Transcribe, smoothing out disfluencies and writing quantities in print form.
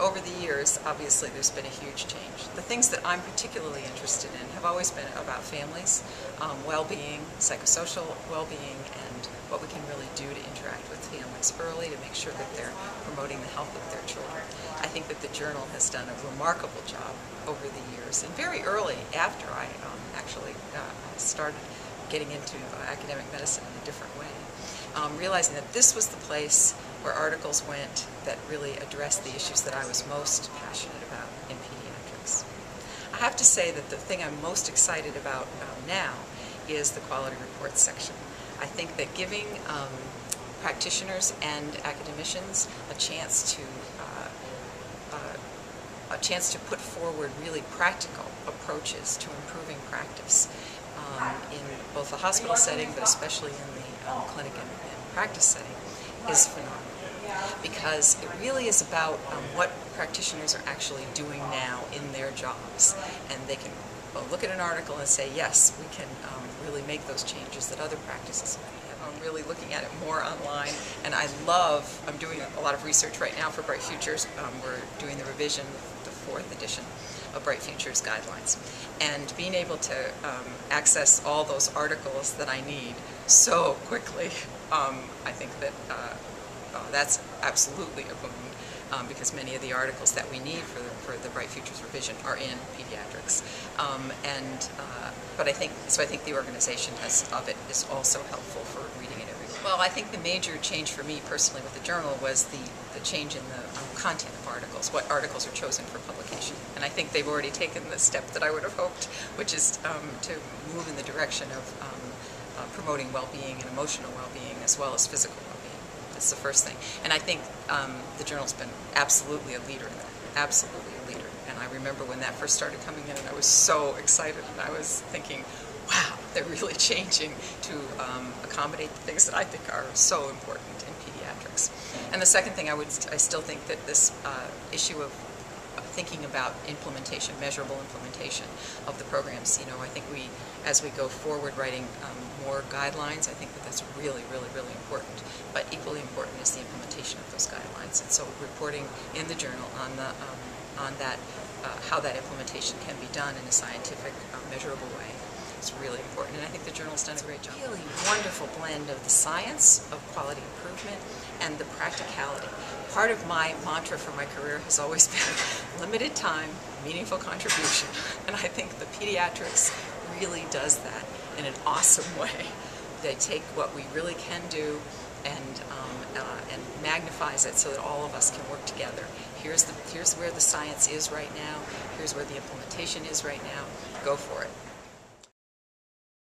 over the years, obviously, there's been a huge change. The things that I'm particularly interested in have always been about families, well-being, psychosocial well-being, and what we can really do to interact with families early to make sure that they're promoting the health of their children. I think that the journal has done a remarkable job over the years, and very early after I actually started getting into academic medicine in a different way, realizing that this was the place where articles went that really addressed the issues that I was most passionate about in pediatrics. I have to say that the thing I'm most excited about now is the quality reports section. I think that giving practitioners and academicians a chance to put forward really practical approaches to improving practice in both the hospital setting, but especially in the clinic and practice setting, is phenomenal. Because it really is about what practitioners are actually doing now in their jobs, and they can look at an article and say, yes, we can really make those changes that other practices might have. I'm really looking at it more online, and I'm doing a lot of research right now for Bright Futures. We're doing the revision, the 4th edition of Bright Futures guidelines, and being able to access all those articles that I need so quickly, I think that that's absolutely a boon, because many of the articles that we need for the Bright Futures revision are in pediatrics. But I think the organization of it is also helpful for reading it everywhere. Well, I think the major change for me personally with the journal was the change in the content of articles, what articles are chosen for publication. And I think they've already taken the step that I would have hoped, which is to move in the direction of promoting well-being and emotional well-being as well as physical well-being. That's the first thing. And I think the journal's been absolutely a leader in that, absolutely a leader. And I remember when that first started coming in, and I was so excited, and I was thinking, wow, they're really changing to accommodate the things that I think are so important in pediatrics. And the second thing, I still think that this issue of thinking about implementation, measurable implementation of the programs. I think as we go forward writing more guidelines, I think that that's really, really, really important. But equally important is the implementation of those guidelines. And so reporting in the journal on that, how that implementation can be done in a scientific, measurable way. It's really important, and I think the journal's done a great job. Really wonderful blend of the science of quality improvement and the practicality. Part of my mantra for my career has always been limited time, meaningful contribution, and I think the pediatrics really does that in an awesome way. They take what we really can do and magnifies it so that all of us can work together. Here's where the science is right now. Here's where the implementation is right now. Go for it.